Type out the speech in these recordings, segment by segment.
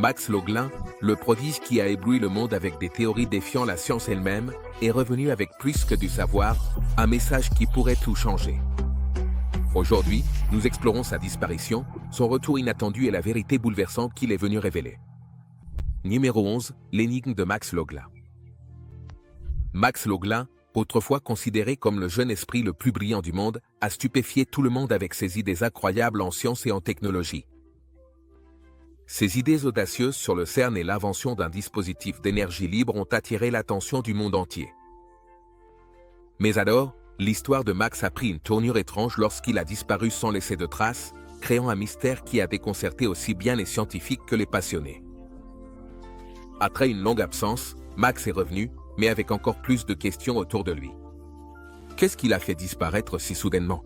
Max Loglin, le prodige qui a ébloui le monde avec des théories défiant la science elle-même, est revenu avec plus que du savoir, un message qui pourrait tout changer. Aujourd'hui, nous explorons sa disparition, son retour inattendu et la vérité bouleversante qu'il est venu révéler. Numéro 11, l'énigme de Max Loglin. Max Loglin, autrefois considéré comme le jeune esprit le plus brillant du monde, a stupéfié tout le monde avec ses idées incroyables en science et en technologie. Ses idées audacieuses sur le CERN et l'invention d'un dispositif d'énergie libre ont attiré l'attention du monde entier. Mais alors, l'histoire de Max a pris une tournure étrange lorsqu'il a disparu sans laisser de traces, créant un mystère qui a déconcerté aussi bien les scientifiques que les passionnés. Après une longue absence, Max est revenu, mais avec encore plus de questions autour de lui. Qu'est-ce qui l'a fait disparaître si soudainement?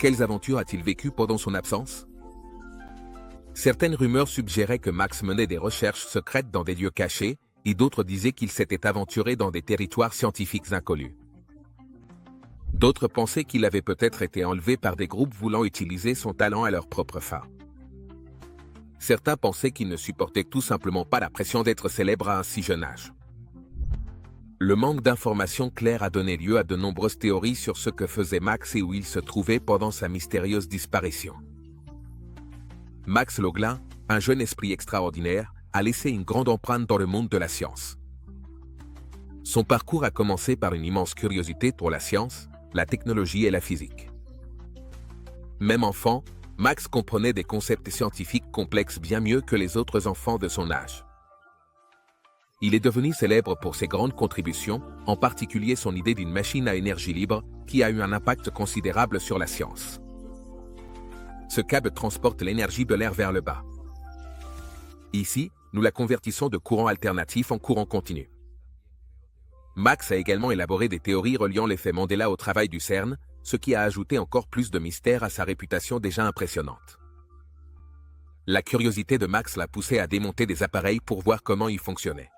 Quelles aventures a-t-il vécues pendant son absence? Certaines rumeurs suggéraient que Max menait des recherches secrètes dans des lieux cachés, et d'autres disaient qu'il s'était aventuré dans des territoires scientifiques inconnus. D'autres pensaient qu'il avait peut-être été enlevé par des groupes voulant utiliser son talent à leur propre fin. Certains pensaient qu'il ne supportait tout simplement pas la pression d'être célèbre à un si jeune âge. Le manque d'informations claires a donné lieu à de nombreuses théories sur ce que faisait Max et où il se trouvait pendant sa mystérieuse disparition. Max Loglin, un jeune esprit extraordinaire, a laissé une grande empreinte dans le monde de la science. Son parcours a commencé par une immense curiosité pour la science, la technologie et la physique. Même enfant, Max comprenait des concepts scientifiques complexes bien mieux que les autres enfants de son âge. Il est devenu célèbre pour ses grandes contributions, en particulier son idée d'une machine à énergie libre, qui a eu un impact considérable sur la science. Ce câble transporte l'énergie de l'air vers le bas. Ici, nous la convertissons de courant alternatif en courant continu. Max a également élaboré des théories reliant l'effet Mandela au travail du CERN, ce qui a ajouté encore plus de mystère à sa réputation déjà impressionnante. La curiosité de Max l'a poussé à démonter des appareils pour voir comment ils fonctionnaient.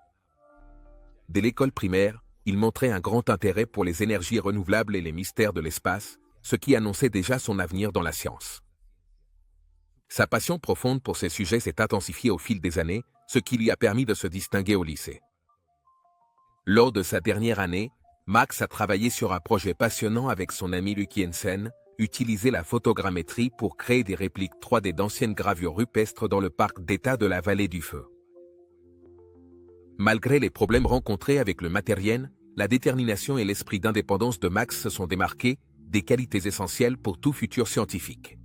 Dès l'école primaire, il montrait un grand intérêt pour les énergies renouvelables et les mystères de l'espace, ce qui annonçait déjà son avenir dans la science. Sa passion profonde pour ces sujets s'est intensifiée au fil des années, ce qui lui a permis de se distinguer au lycée. Lors de sa dernière année, Max a travaillé sur un projet passionnant avec son ami Luc Jensen, utiliser la photogrammétrie pour créer des répliques 3D d'anciennes gravures rupestres dans le parc d'État de la Vallée du Feu. Malgré les problèmes rencontrés avec le matériel, la détermination et l'esprit d'indépendance de Max se sont démarqués, des qualités essentielles pour tout futur scientifique.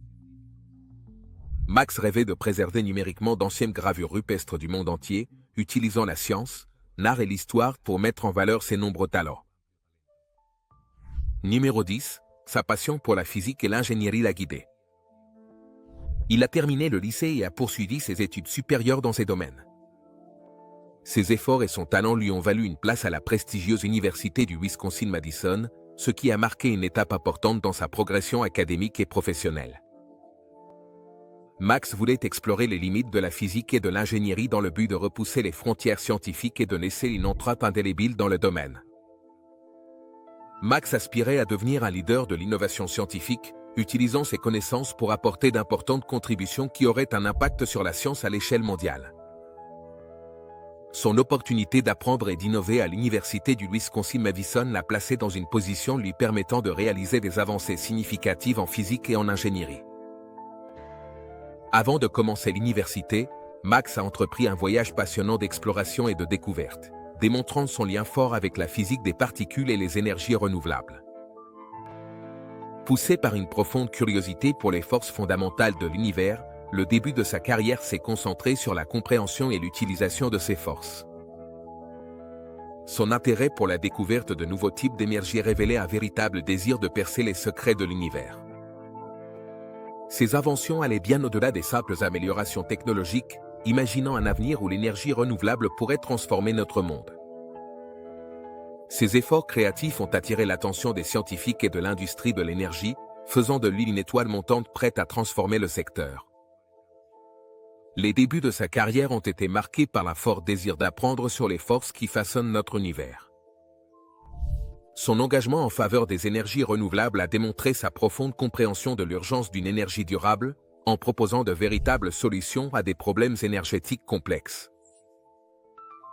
Max rêvait de préserver numériquement d'anciennes gravures rupestres du monde entier, utilisant la science, l'art et l'histoire pour mettre en valeur ses nombreux talents. Numéro 10, sa passion pour la physique et l'ingénierie l'a guidé. Il a terminé le lycée et a poursuivi ses études supérieures dans ces domaines. Ses efforts et son talent lui ont valu une place à la prestigieuse université du Wisconsin-Madison, ce qui a marqué une étape importante dans sa progression académique et professionnelle. Max voulait explorer les limites de la physique et de l'ingénierie dans le but de repousser les frontières scientifiques et de laisser une empreinte indélébile dans le domaine. Max aspirait à devenir un leader de l'innovation scientifique, utilisant ses connaissances pour apporter d'importantes contributions qui auraient un impact sur la science à l'échelle mondiale. Son opportunité d'apprendre et d'innover à l'université du Wisconsin-Madison l'a placé dans une position lui permettant de réaliser des avancées significatives en physique et en ingénierie. Avant de commencer l'université, Max a entrepris un voyage passionnant d'exploration et de découverte, démontrant son lien fort avec la physique des particules et les énergies renouvelables. Poussé par une profonde curiosité pour les forces fondamentales de l'univers, le début de sa carrière s'est concentré sur la compréhension et l'utilisation de ces forces. Son intérêt pour la découverte de nouveaux types d'énergie révélait un véritable désir de percer les secrets de l'univers. Ses inventions allaient bien au-delà des simples améliorations technologiques, imaginant un avenir où l'énergie renouvelable pourrait transformer notre monde. Ses efforts créatifs ont attiré l'attention des scientifiques et de l'industrie de l'énergie, faisant de lui une étoile montante prête à transformer le secteur. Les débuts de sa carrière ont été marqués par un fort désir d'apprendre sur les forces qui façonnent notre univers. Son engagement en faveur des énergies renouvelables a démontré sa profonde compréhension de l'urgence d'une énergie durable, en proposant de véritables solutions à des problèmes énergétiques complexes.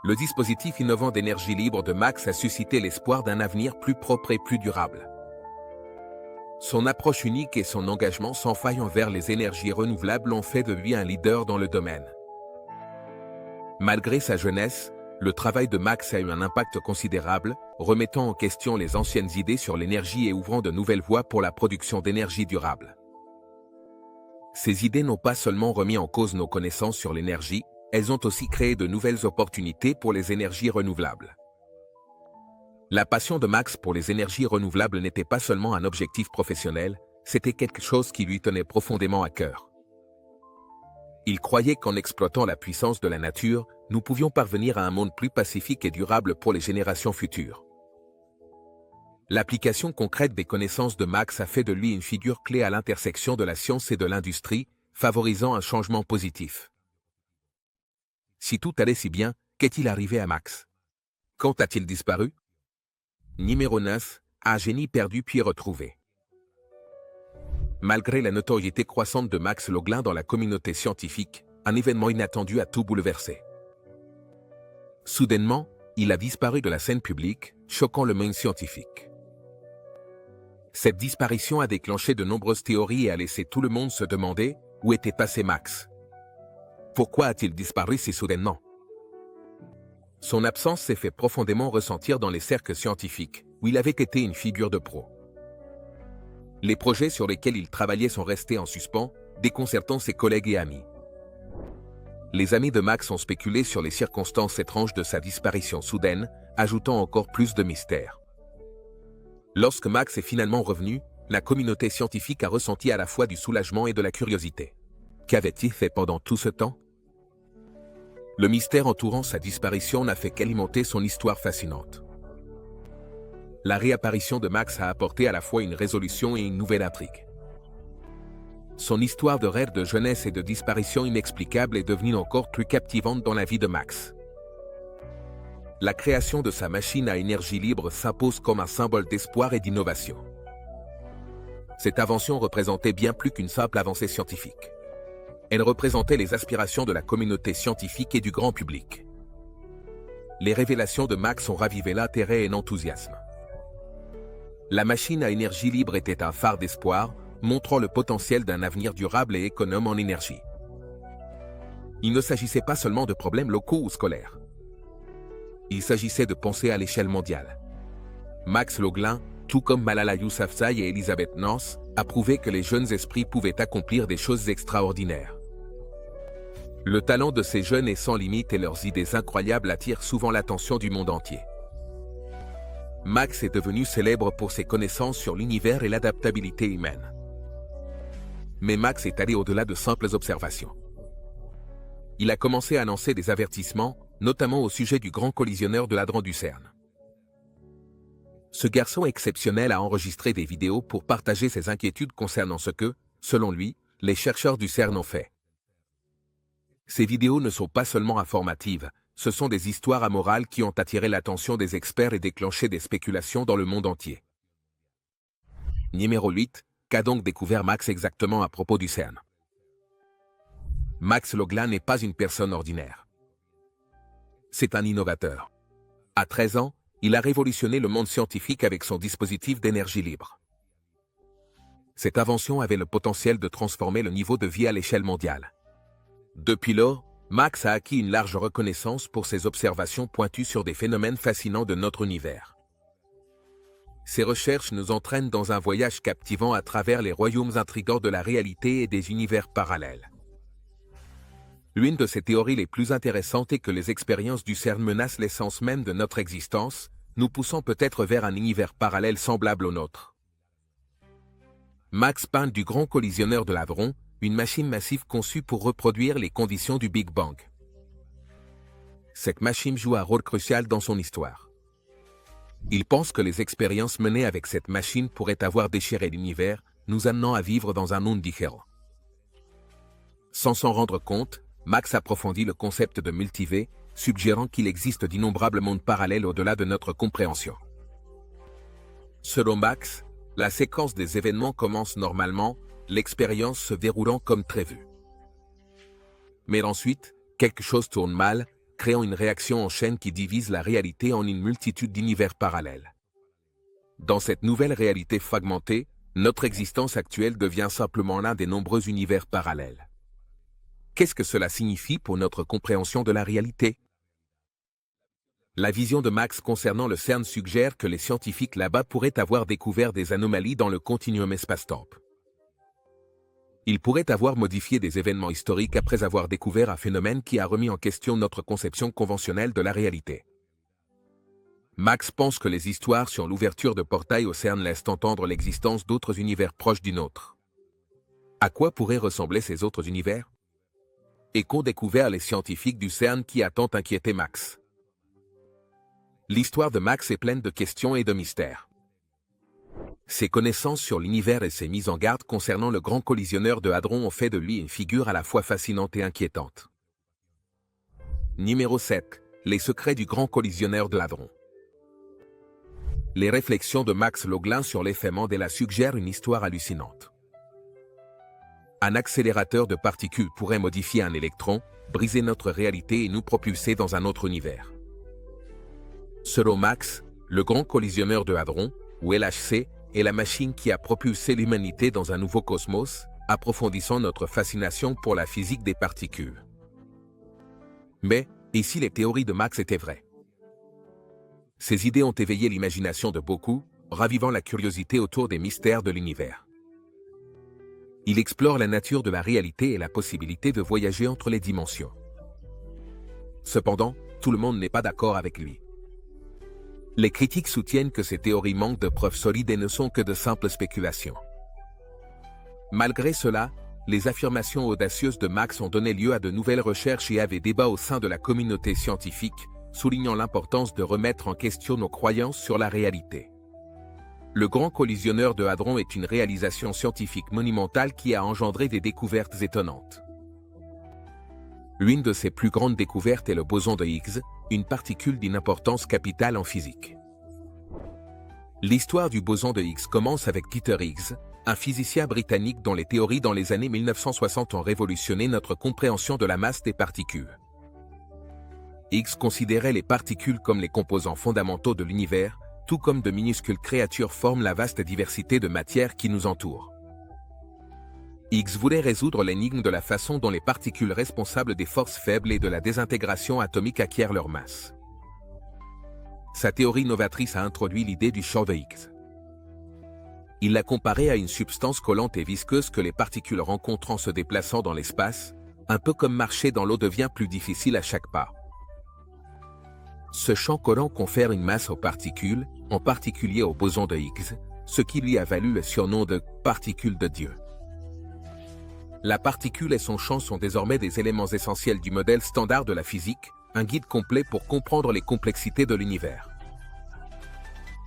Le dispositif innovant d'énergie libre de Max a suscité l'espoir d'un avenir plus propre et plus durable. Son approche unique et son engagement sans faille envers les énergies renouvelables ont fait de lui un leader dans le domaine. Malgré sa jeunesse, le travail de Max a eu un impact considérable, remettant en question les anciennes idées sur l'énergie et ouvrant de nouvelles voies pour la production d'énergie durable. Ces idées n'ont pas seulement remis en cause nos connaissances sur l'énergie, elles ont aussi créé de nouvelles opportunités pour les énergies renouvelables. La passion de Max pour les énergies renouvelables n'était pas seulement un objectif professionnel, c'était quelque chose qui lui tenait profondément à cœur. Il croyait qu'en exploitant la puissance de la nature, nous pouvions parvenir à un monde plus pacifique et durable pour les générations futures. L'application concrète des connaissances de Max a fait de lui une figure clé à l'intersection de la science et de l'industrie, favorisant un changement positif. Si tout allait si bien, qu'est-il arrivé à Max? Quand a-t-il disparu? Numéro 9. Un génie perdu puis retrouvé. Malgré la notoriété croissante de Max Loglin dans la communauté scientifique, un événement inattendu a tout bouleversé. Soudainement, il a disparu de la scène publique, choquant le monde scientifique. Cette disparition a déclenché de nombreuses théories et a laissé tout le monde se demander où était passé Max. Pourquoi a-t-il disparu si soudainement? Son absence s'est fait profondément ressentir dans les cercles scientifiques, où il avait été une figure de proue. Les projets sur lesquels il travaillait sont restés en suspens, déconcertant ses collègues et amis. Les amis de Max ont spéculé sur les circonstances étranges de sa disparition soudaine, ajoutant encore plus de mystère. Lorsque Max est finalement revenu, la communauté scientifique a ressenti à la fois du soulagement et de la curiosité. Qu'avait-il fait pendant tout ce temps? Le mystère entourant sa disparition n'a fait qu'alimenter son histoire fascinante. La réapparition de Max a apporté à la fois une résolution et une nouvelle intrigue. Son histoire de rêve de jeunesse et de disparition inexplicable est devenue encore plus captivante dans la vie de Max. La création de sa machine à énergie libre s'impose comme un symbole d'espoir et d'innovation. Cette invention représentait bien plus qu'une simple avancée scientifique. Elle représentait les aspirations de la communauté scientifique et du grand public. Les révélations de Max ont ravivé l'intérêt et l'enthousiasme. La machine à énergie libre était un phare d'espoir, montrant le potentiel d'un avenir durable et économe en énergie. Il ne s'agissait pas seulement de problèmes locaux ou scolaires. Il s'agissait de penser à l'échelle mondiale. Max Loglin, tout comme Malala Yousafzai et Elizabeth Nance, a prouvé que les jeunes esprits pouvaient accomplir des choses extraordinaires. Le talent de ces jeunes est sans limite et leurs idées incroyables attirent souvent l'attention du monde entier. Max est devenu célèbre pour ses connaissances sur l'univers et l'adaptabilité humaine. Mais Max est allé au-delà de simples observations. Il a commencé à lancer des avertissements, notamment au sujet du grand collisionneur de l'Hadran du CERN. Ce garçon exceptionnel a enregistré des vidéos pour partager ses inquiétudes concernant ce que, selon lui, les chercheurs du CERN ont fait. Ces vidéos ne sont pas seulement informatives, ce sont des histoires amorales qui ont attiré l'attention des experts et déclenché des spéculations dans le monde entier. Numéro 8. Qu'a donc découvert Max exactement à propos du CERN? Max Loglin n'est pas une personne ordinaire. C'est un innovateur. À 13 ans, il a révolutionné le monde scientifique avec son dispositif d'énergie libre. Cette invention avait le potentiel de transformer le niveau de vie à l'échelle mondiale. Depuis lors, Max a acquis une large reconnaissance pour ses observations pointues sur des phénomènes fascinants de notre univers. Ses recherches nous entraînent dans un voyage captivant à travers les royaumes intrigants de la réalité et des univers parallèles. L'une de ses théories les plus intéressantes est que les expériences du CERN menacent l'essence même de notre existence, nous poussant peut-être vers un univers parallèle semblable au nôtre. Max parle du grand collisionneur de l'Hadron, une machine massive conçue pour reproduire les conditions du Big Bang. Cette machine joue un rôle crucial dans son histoire. Il pense que les expériences menées avec cette machine pourraient avoir déchiré l'univers, nous amenant à vivre dans un monde différent. Sans s'en rendre compte, Max approfondit le concept de multivers, suggérant qu'il existe d'innombrables mondes parallèles au-delà de notre compréhension. Selon Max, la séquence des événements commence normalement, l'expérience se déroulant comme prévu. Mais ensuite, quelque chose tourne mal, créant une réaction en chaîne qui divise la réalité en une multitude d'univers parallèles. Dans cette nouvelle réalité fragmentée, notre existence actuelle devient simplement l'un des nombreux univers parallèles. Qu'est-ce que cela signifie pour notre compréhension de la réalité? La vision de Max concernant le CERN suggère que les scientifiques là-bas pourraient avoir découvert des anomalies dans le continuum espace-temps. Ils pourraient avoir modifié des événements historiques après avoir découvert un phénomène qui a remis en question notre conception conventionnelle de la réalité. Max pense que les histoires sur l'ouverture de portails au CERN laissent entendre l'existence d'autres univers proches du nôtre. À quoi pourraient ressembler ces autres univers? Et qu'ont découvert les scientifiques du CERN qui a tant inquiété Max? L'histoire de Max est pleine de questions et de mystères. Ses connaissances sur l'univers et ses mises en garde concernant le grand collisionneur de hadrons ont fait de lui une figure à la fois fascinante et inquiétante. Numéro 7. Les secrets du grand collisionneur de hadrons. Les réflexions de Max Loglin sur l'effet Mandela suggèrent une histoire hallucinante. Un accélérateur de particules pourrait modifier un électron, briser notre réalité et nous propulser dans un autre univers. Selon Max, le grand collisionneur de hadrons, ou LHC, est la machine qui a propulsé l'humanité dans un nouveau cosmos, approfondissant notre fascination pour la physique des particules. Mais, et si les théories de Max étaient vraies? Ces idées ont éveillé l'imagination de beaucoup, ravivant la curiosité autour des mystères de l'univers. Il explore la nature de la réalité et la possibilité de voyager entre les dimensions. Cependant, tout le monde n'est pas d'accord avec lui. Les critiques soutiennent que ces théories manquent de preuves solides et ne sont que de simples spéculations. Malgré cela, les affirmations audacieuses de Max ont donné lieu à de nouvelles recherches et à des débats au sein de la communauté scientifique, soulignant l'importance de remettre en question nos croyances sur la réalité. Le grand collisionneur de hadrons est une réalisation scientifique monumentale qui a engendré des découvertes étonnantes. L'une de ses plus grandes découvertes est le boson de Higgs, une particule d'une importance capitale en physique. L'histoire du boson de Higgs commence avec Peter Higgs, un physicien britannique dont les théories dans les années 1960 ont révolutionné notre compréhension de la masse des particules. Higgs considérait les particules comme les composants fondamentaux de l'univers, tout comme de minuscules créatures forment la vaste diversité de matière qui nous entoure. Higgs voulait résoudre l'énigme de la façon dont les particules responsables des forces faibles et de la désintégration atomique acquièrent leur masse. Sa théorie novatrice a introduit l'idée du champ de Higgs. Il l'a comparé à une substance collante et visqueuse que les particules rencontrent en se déplaçant dans l'espace, un peu comme marcher dans l'eau devient plus difficile à chaque pas. Ce champ collant confère une masse aux particules, en particulier au boson de Higgs, ce qui lui a valu le surnom de « particule de Dieu ». La particule et son champ sont désormais des éléments essentiels du modèle standard de la physique, un guide complet pour comprendre les complexités de l'univers.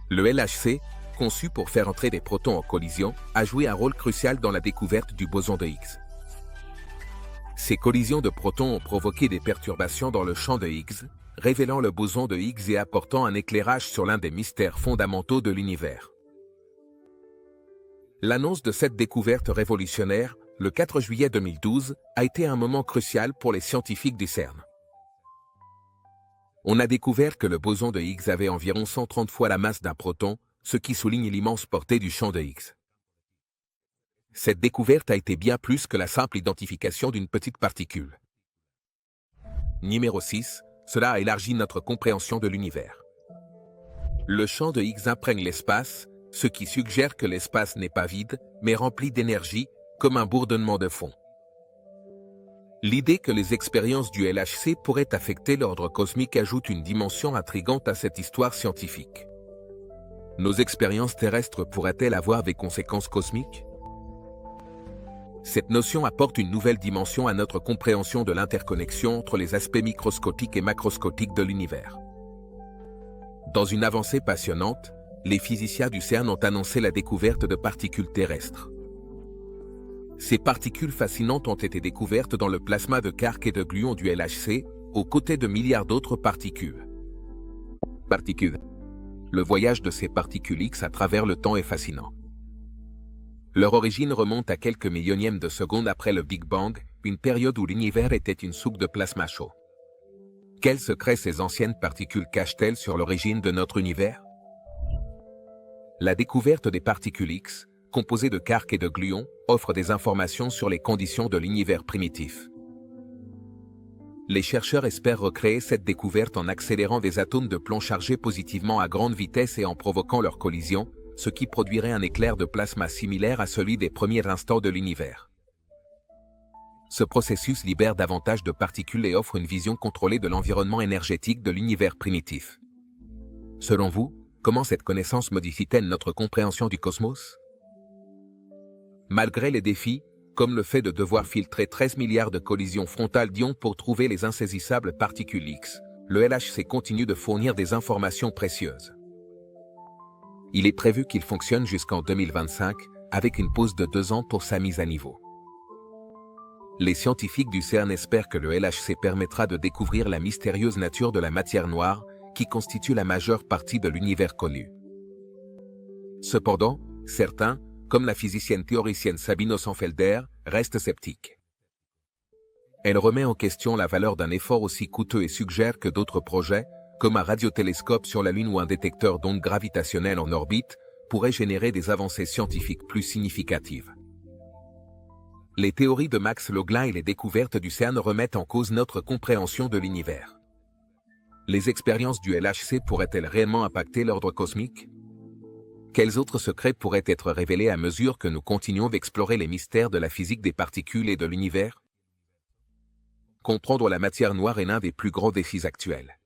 Le LHC, conçu pour faire entrer des protons en collision, a joué un rôle crucial dans la découverte du boson de Higgs. Ces collisions de protons ont provoqué des perturbations dans le champ de Higgs, révélant le boson de Higgs et apportant un éclairage sur l'un des mystères fondamentaux de l'univers. L'annonce de cette découverte révolutionnaire, le 4 juillet 2012, a été un moment crucial pour les scientifiques du CERN. On a découvert que le boson de Higgs avait environ 130 fois la masse d'un proton, ce qui souligne l'immense portée du champ de Higgs. Cette découverte a été bien plus que la simple identification d'une petite particule. Numéro 6. Cela a élargi notre compréhension de l'univers. Le champ de Higgs imprègne l'espace, ce qui suggère que l'espace n'est pas vide, mais rempli d'énergie, comme un bourdonnement de fond. L'idée que les expériences du LHC pourraient affecter l'ordre cosmique ajoute une dimension intrigante à cette histoire scientifique. Nos expériences terrestres pourraient-elles avoir des conséquences cosmiques? Cette notion apporte une nouvelle dimension à notre compréhension de l'interconnexion entre les aspects microscopiques et macroscopiques de l'univers. Dans une avancée passionnante, les physiciens du CERN ont annoncé la découverte de particules terrestres. Ces particules fascinantes ont été découvertes dans le plasma de quarks et de gluons du LHC, aux côtés de milliards d'autres particules. Le voyage de ces particules X à travers le temps est fascinant. Leur origine remonte à quelques millionièmes de secondes après le Big Bang, une période où l'univers était une soupe de plasma chaud. Quels secrets ces anciennes particules cachent-elles sur l'origine de notre univers? La découverte des particules X, composées de quarks et de gluons, offre des informations sur les conditions de l'univers primitif. Les chercheurs espèrent recréer cette découverte en accélérant des atomes de plomb chargés positivement à grande vitesse et en provoquant leur collision, ce qui produirait un éclair de plasma similaire à celui des premiers instants de l'univers. Ce processus libère davantage de particules et offre une vision contrôlée de l'environnement énergétique de l'univers primitif. Selon vous, comment cette connaissance modifie-t-elle notre compréhension du cosmos? Malgré les défis, comme le fait de devoir filtrer 13 milliards de collisions frontales d'ions pour trouver les insaisissables particules X, le LHC continue de fournir des informations précieuses. Il est prévu qu'il fonctionne jusqu'en 2025, avec une pause de 2 ans pour sa mise à niveau. Les scientifiques du CERN espèrent que le LHC permettra de découvrir la mystérieuse nature de la matière noire, qui constitue la majeure partie de l'univers connu. Cependant, certains, comme la physicienne théoricienne Sabine Ossenfelder, restent sceptiques. Elle remet en question la valeur d'un effort aussi coûteux et suggère que d'autres projets, comme un radiotélescope sur la Lune ou un détecteur d'ondes gravitationnelles en orbite, pourraient générer des avancées scientifiques plus significatives. Les théories de Max Loglin et les découvertes du CERN remettent en cause notre compréhension de l'univers. Les expériences du LHC pourraient-elles réellement impacter l'ordre cosmique? Quels autres secrets pourraient être révélés à mesure que nous continuons d'explorer les mystères de la physique des particules et de l'univers? Comprendre la matière noire est l'un des plus grands défis actuels.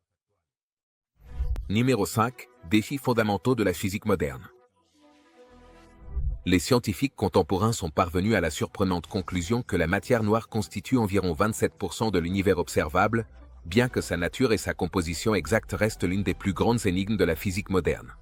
Numéro 5. Défis fondamentaux de la physique moderne. Les scientifiques contemporains sont parvenus à la surprenante conclusion que la matière noire constitue environ 27% de l'univers observable, bien que sa nature et sa composition exacte restent l'une des plus grandes énigmes de la physique moderne.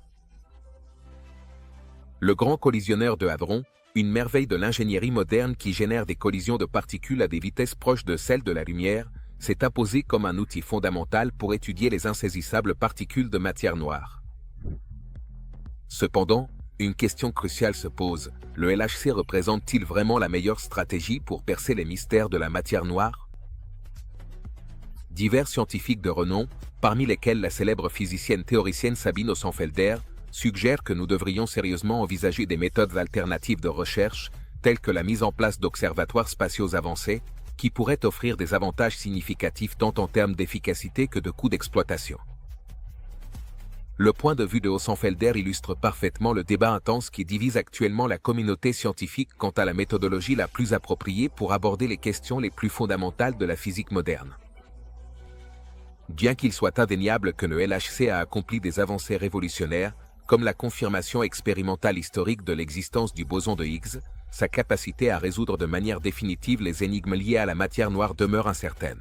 Le Grand Collisionneur de Hadron, une merveille de l'ingénierie moderne qui génère des collisions de particules à des vitesses proches de celles de la lumière, s'est imposé comme un outil fondamental pour étudier les insaisissables particules de matière noire. Cependant, une question cruciale se pose, le LHC représente-t-il vraiment la meilleure stratégie pour percer les mystères de la matière noire? Divers scientifiques de renom, parmi lesquels la célèbre physicienne théoricienne Sabine Ossenfelder, suggèrent que nous devrions sérieusement envisager des méthodes alternatives de recherche, telles que la mise en place d'observatoires spatiaux avancés, qui pourraient offrir des avantages significatifs tant en termes d'efficacité que de coûts d'exploitation. Le point de vue de Ossenfelder illustre parfaitement le débat intense qui divise actuellement la communauté scientifique quant à la méthodologie la plus appropriée pour aborder les questions les plus fondamentales de la physique moderne. Bien qu'il soit indéniable que le LHC a accompli des avancées révolutionnaires, comme la confirmation expérimentale historique de l'existence du boson de Higgs, sa capacité à résoudre de manière définitive les énigmes liées à la matière noire demeure incertaine.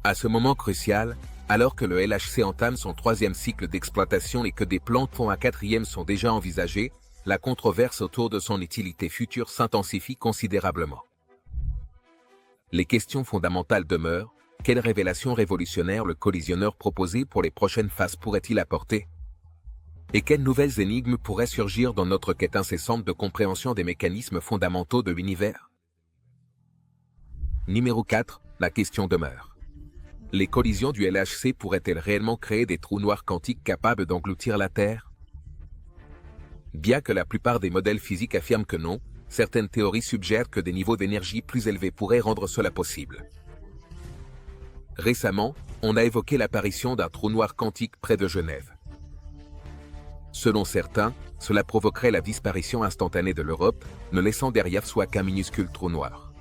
À ce moment crucial, alors que le LHC entame son 3e cycle d'exploitation et que des plans pour un 4e sont déjà envisagés, la controverse autour de son utilité future s'intensifie considérablement. Les questions fondamentales demeurent: quelles révélations révolutionnaires le collisionneur proposé pour les prochaines phases pourrait-il apporter? Et quelles nouvelles énigmes pourraient surgir dans notre quête incessante de compréhension des mécanismes fondamentaux de l'univers? Numéro 4. La question demeure. Les collisions du LHC pourraient-elles réellement créer des trous noirs quantiques capables d'engloutir la Terre? Bien que la plupart des modèles physiques affirment que non, certaines théories suggèrent que des niveaux d'énergie plus élevés pourraient rendre cela possible. Récemment, on a évoqué l'apparition d'un trou noir quantique près de Genève. Selon certains, cela provoquerait la disparition instantanée de l'Europe, ne laissant derrière soi qu'un minuscule trou noir.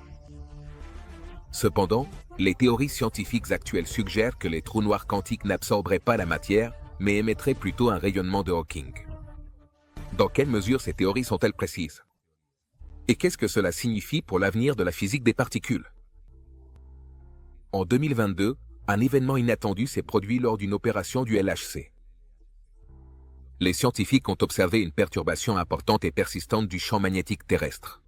Cependant, les théories scientifiques actuelles suggèrent que les trous noirs quantiques n'absorberaient pas la matière, mais émettraient plutôt un rayonnement de Hawking. Dans quelle mesure ces théories sont-elles précises? Et qu'est-ce que cela signifie pour l'avenir de la physique des particules? En 2022, un événement inattendu s'est produit lors d'une opération du LHC. Les scientifiques ont observé une perturbation importante et persistante du champ magnétique terrestre.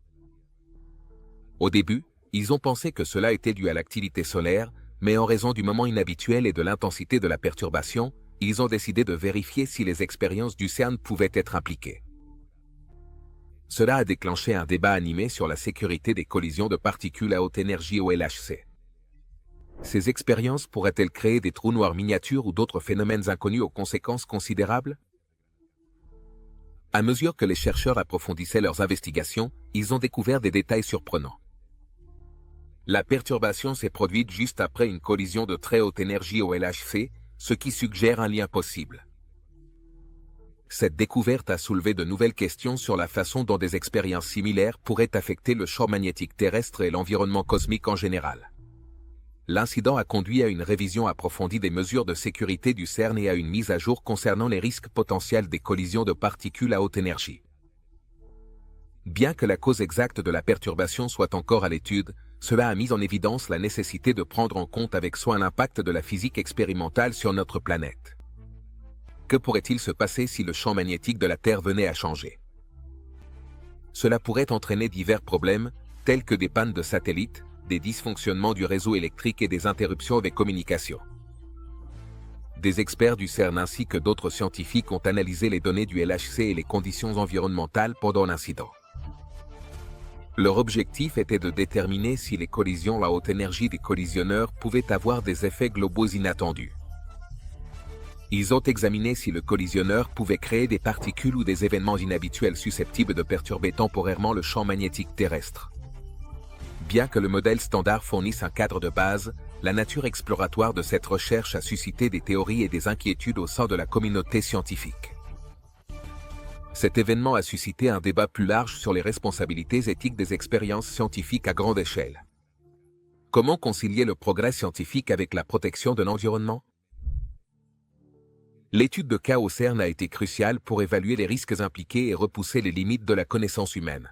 Au début, ils ont pensé que cela était dû à l'activité solaire, mais en raison du moment inhabituel et de l'intensité de la perturbation, ils ont décidé de vérifier si les expériences du CERN pouvaient être impliquées. Cela a déclenché un débat animé sur la sécurité des collisions de particules à haute énergie au LHC. Ces expériences pourraient-elles créer des trous noirs miniatures ou d'autres phénomènes inconnus aux conséquences considérables? À mesure que les chercheurs approfondissaient leurs investigations, ils ont découvert des détails surprenants. La perturbation s'est produite juste après une collision de très haute énergie au LHC, ce qui suggère un lien possible. Cette découverte a soulevé de nouvelles questions sur la façon dont des expériences similaires pourraient affecter le champ magnétique terrestre et l'environnement cosmique en général. L'incident a conduit à une révision approfondie des mesures de sécurité du CERN et à une mise à jour concernant les risques potentiels des collisions de particules à haute énergie. Bien que la cause exacte de la perturbation soit encore à l'étude, cela a mis en évidence la nécessité de prendre en compte avec soin l'impact de la physique expérimentale sur notre planète. Que pourrait-il se passer si le champ magnétique de la Terre venait à changer? Cela pourrait entraîner divers problèmes, tels que des pannes de satellites, des dysfonctionnements du réseau électrique et des interruptions des communications. Des experts du CERN ainsi que d'autres scientifiques ont analysé les données du LHC et les conditions environnementales pendant l'incident. Leur objectif était de déterminer si les collisions à haute énergie des collisionneurs pouvaient avoir des effets globaux inattendus. Ils ont examiné si le collisionneur pouvait créer des particules ou des événements inhabituels susceptibles de perturber temporairement le champ magnétique terrestre. Bien que le modèle standard fournisse un cadre de base, la nature exploratoire de cette recherche a suscité des théories et des inquiétudes au sein de la communauté scientifique. Cet événement a suscité un débat plus large sur les responsabilités éthiques des expériences scientifiques à grande échelle. Comment concilier le progrès scientifique avec la protection de l'environnement? L'étude de cas au CERN a été cruciale pour évaluer les risques impliqués et repousser les limites de la connaissance humaine.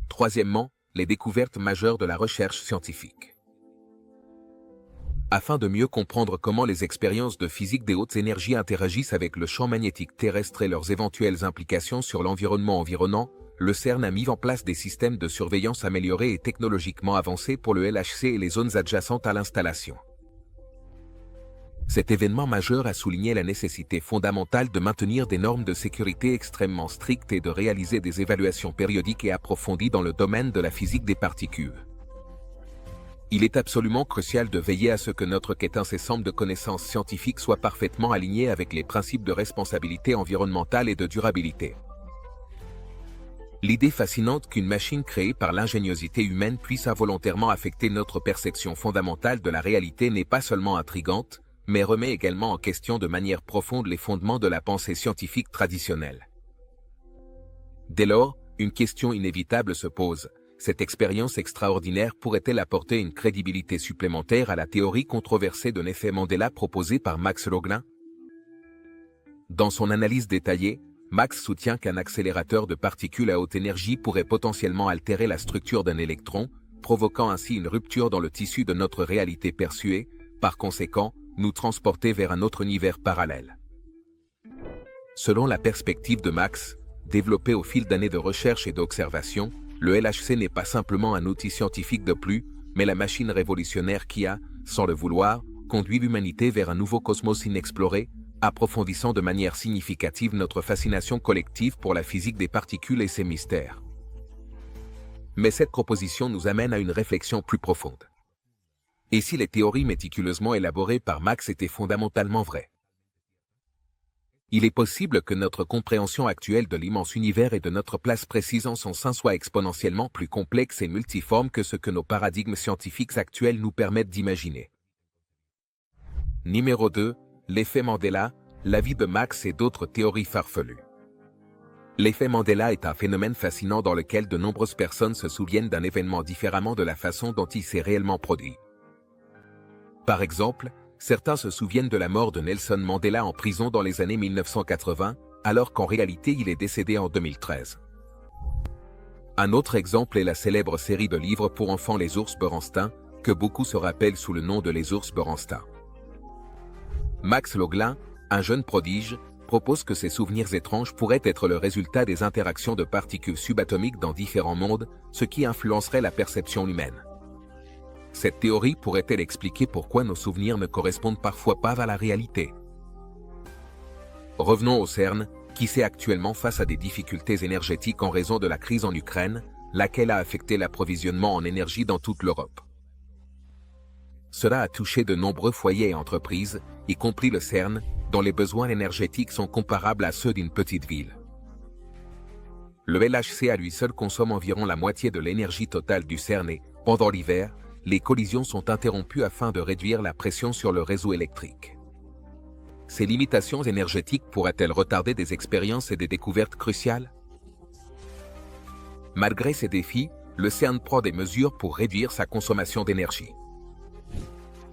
Troisièmement, les découvertes majeures de la recherche scientifique. Afin de mieux comprendre comment les expériences de physique des hautes énergies interagissent avec le champ magnétique terrestre et leurs éventuelles implications sur l'environnement environnant, le CERN a mis en place des systèmes de surveillance améliorés et technologiquement avancés pour le LHC et les zones adjacentes à l'installation. Cet événement majeur a souligné la nécessité fondamentale de maintenir des normes de sécurité extrêmement strictes et de réaliser des évaluations périodiques et approfondies dans le domaine de la physique des particules. Il est absolument crucial de veiller à ce que notre quête incessante de connaissances scientifiques soit parfaitement alignée avec les principes de responsabilité environnementale et de durabilité. L'idée fascinante qu'une machine créée par l'ingéniosité humaine puisse involontairement affecter notre perception fondamentale de la réalité n'est pas seulement intrigante, mais remet également en question de manière profonde les fondements de la pensée scientifique traditionnelle. Dès lors, une question inévitable se pose. Cette expérience extraordinaire pourrait-elle apporter une crédibilité supplémentaire à la théorie controversée de l'effet Mandela proposée par Max Loglin? Dans son analyse détaillée, Max soutient qu'un accélérateur de particules à haute énergie pourrait potentiellement altérer la structure d'un électron, provoquant ainsi une rupture dans le tissu de notre réalité perçue, par conséquent, nous transporter vers un autre univers parallèle. Selon la perspective de Max, développée au fil d'années de recherche et d'observation, le LHC n'est pas simplement un outil scientifique de plus, mais la machine révolutionnaire qui a, sans le vouloir, conduit l'humanité vers un nouveau cosmos inexploré, approfondissant de manière significative notre fascination collective pour la physique des particules et ses mystères. Mais cette proposition nous amène à une réflexion plus profonde. Et si les théories méticuleusement élaborées par Max étaient fondamentalement vraies? Il est possible que notre compréhension actuelle de l'immense univers et de notre place précise en son sein soit exponentiellement plus complexe et multiforme que ce que nos paradigmes scientifiques actuels nous permettent d'imaginer. Numéro 2, l'effet Mandela, l'avis de Max et d'autres théories farfelues. L'effet Mandela est un phénomène fascinant dans lequel de nombreuses personnes se souviennent d'un événement différemment de la façon dont il s'est réellement produit. Par exemple, certains se souviennent de la mort de Nelson Mandela en prison dans les années 1980, alors qu'en réalité il est décédé en 2013. Un autre exemple est la célèbre série de livres pour enfants Les Ours Berenstein, que beaucoup se rappellent sous le nom de Les Ours Berenstein. Max Loglin, un jeune prodige, propose que ces souvenirs étranges pourraient être le résultat des interactions de particules subatomiques dans différents mondes, ce qui influencerait la perception humaine. Cette théorie pourrait-elle expliquer pourquoi nos souvenirs ne correspondent parfois pas à la réalité? Revenons au CERN, qui sait actuellement face à des difficultés énergétiques en raison de la crise en Ukraine, laquelle a affecté l'approvisionnement en énergie dans toute l'Europe. Cela a touché de nombreux foyers et entreprises, y compris le CERN, dont les besoins énergétiques sont comparables à ceux d'une petite ville. Le LHC à lui seul consomme environ la moitié de l'énergie totale du CERN et, pendant l'hiver, les collisions sont interrompues afin de réduire la pression sur le réseau électrique. Ces limitations énergétiques pourraient-elles retarder des expériences et des découvertes cruciales? Malgré ces défis, le CERN prend des mesures pour réduire sa consommation d'énergie.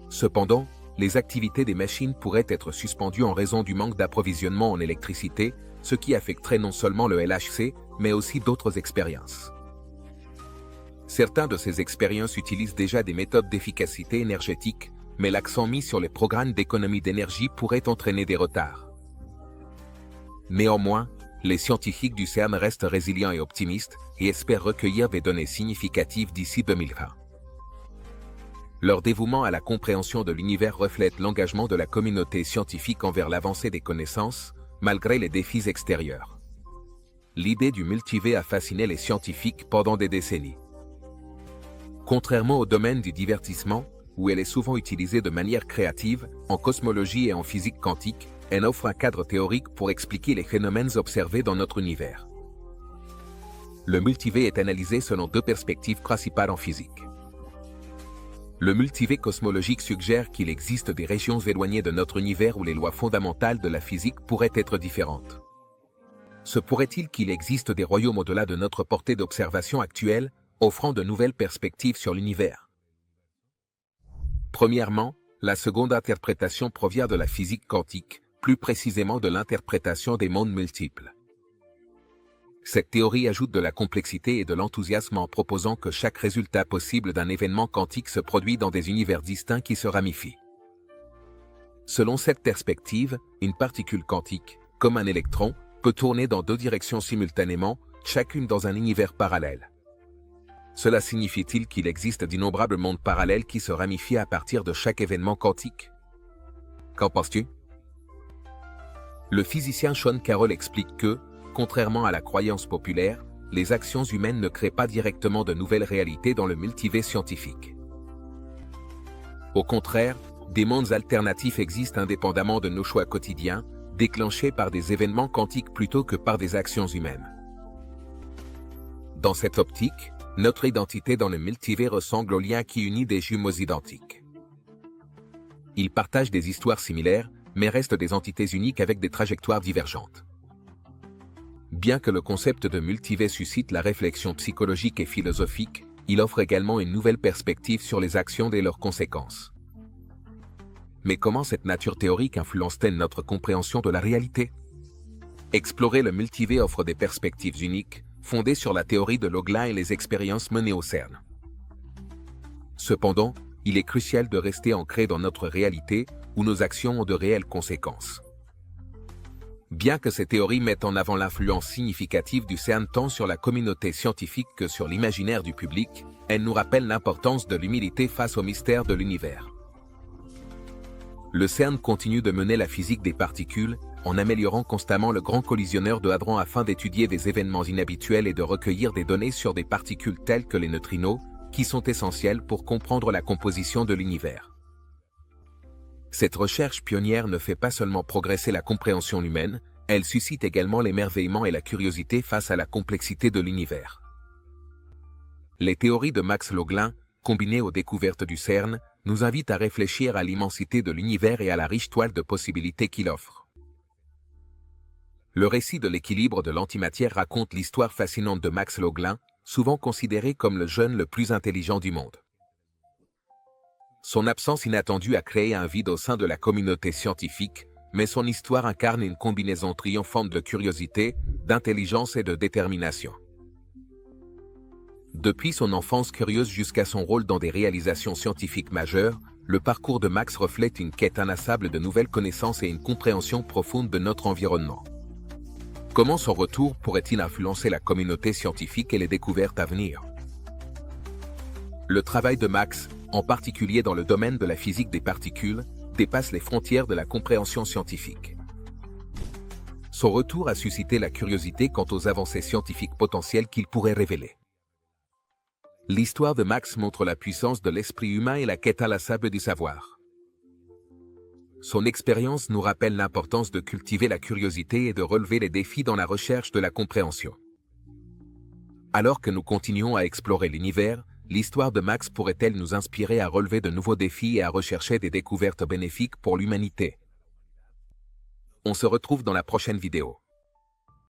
Cependant, les activités des machines pourraient être suspendues en raison du manque d'approvisionnement en électricité, ce qui affecterait non seulement le LHC, mais aussi d'autres expériences. Certains de ces expériences utilisent déjà des méthodes d'efficacité énergétique, mais l'accent mis sur les programmes d'économie d'énergie pourrait entraîner des retards. Néanmoins, les scientifiques du CERN restent résilients et optimistes et espèrent recueillir des données significatives d'ici 2020. Leur dévouement à la compréhension de l'univers reflète l'engagement de la communauté scientifique envers l'avancée des connaissances, malgré les défis extérieurs. L'idée du multivers a fasciné les scientifiques pendant des décennies. Contrairement au domaine du divertissement, où elle est souvent utilisée de manière créative, en cosmologie et en physique quantique, elle offre un cadre théorique pour expliquer les phénomènes observés dans notre univers. Le multivers est analysé selon deux perspectives principales en physique. Le multivers cosmologique suggère qu'il existe des régions éloignées de notre univers où les lois fondamentales de la physique pourraient être différentes. Se pourrait-il qu'il existe des royaumes au-delà de notre portée d'observation actuelle, offrant de nouvelles perspectives sur l'univers? Premièrement, la seconde interprétation provient de la physique quantique, plus précisément de l'interprétation des mondes multiples. Cette théorie ajoute de la complexité et de l'enthousiasme en proposant que chaque résultat possible d'un événement quantique se produit dans des univers distincts qui se ramifient. Selon cette perspective, une particule quantique, comme un électron, peut tourner dans deux directions simultanément, chacune dans un univers parallèle. Cela signifie-t-il qu'il existe d'innombrables mondes parallèles qui se ramifient à partir de chaque événement quantique? Qu'en penses-tu? Le physicien Sean Carroll explique que, contrairement à la croyance populaire, les actions humaines ne créent pas directement de nouvelles réalités dans le multivers scientifique. Au contraire, des mondes alternatifs existent indépendamment de nos choix quotidiens, déclenchés par des événements quantiques plutôt que par des actions humaines. Dans cette optique, notre identité dans le multivers ressemble au lien qui unit des jumeaux identiques. Ils partagent des histoires similaires, mais restent des entités uniques avec des trajectoires divergentes. Bien que le concept de multivers suscite la réflexion psychologique et philosophique, il offre également une nouvelle perspective sur les actions et leurs conséquences. Mais comment cette nature théorique influence-t-elle notre compréhension de la réalité? Explorer le multivers offre des perspectives uniques, fondées sur la théorie de Loglin et les expériences menées au CERN. Cependant, il est crucial de rester ancré dans notre réalité, où nos actions ont de réelles conséquences. Bien que ces théories mettent en avant l'influence significative du CERN tant sur la communauté scientifique que sur l'imaginaire du public, elles nous rappellent l'importance de l'humilité face au mystère de l'univers. Le CERN continue de mener la physique des particules, en améliorant constamment le grand collisionneur de hadrons afin d'étudier des événements inhabituels et de recueillir des données sur des particules telles que les neutrinos, qui sont essentielles pour comprendre la composition de l'univers. Cette recherche pionnière ne fait pas seulement progresser la compréhension humaine, elle suscite également l'émerveillement et la curiosité face à la complexité de l'univers. Les théories de Max Loglin, combinées aux découvertes du CERN, nous invitent à réfléchir à l'immensité de l'univers et à la riche toile de possibilités qu'il offre. Le récit de l'équilibre de l'antimatière raconte l'histoire fascinante de Max Loglin, souvent considéré comme le jeune le plus intelligent du monde. Son absence inattendue a créé un vide au sein de la communauté scientifique, mais son histoire incarne une combinaison triomphante de curiosité, d'intelligence et de détermination. Depuis son enfance curieuse jusqu'à son rôle dans des réalisations scientifiques majeures, le parcours de Max reflète une quête inlassable de nouvelles connaissances et une compréhension profonde de notre environnement. Comment son retour pourrait-il influencer la communauté scientifique et les découvertes à venir? Le travail de Max, en particulier dans le domaine de la physique des particules, dépasse les frontières de la compréhension scientifique. Son retour a suscité la curiosité quant aux avancées scientifiques potentielles qu'il pourrait révéler. L'histoire de Max montre la puissance de l'esprit humain et la quête inlassable du savoir. Son expérience nous rappelle l'importance de cultiver la curiosité et de relever les défis dans la recherche de la compréhension. Alors que nous continuons à explorer l'univers, l'histoire de Max pourrait-elle nous inspirer à relever de nouveaux défis et à rechercher des découvertes bénéfiques pour l'humanité? On se retrouve dans la prochaine vidéo.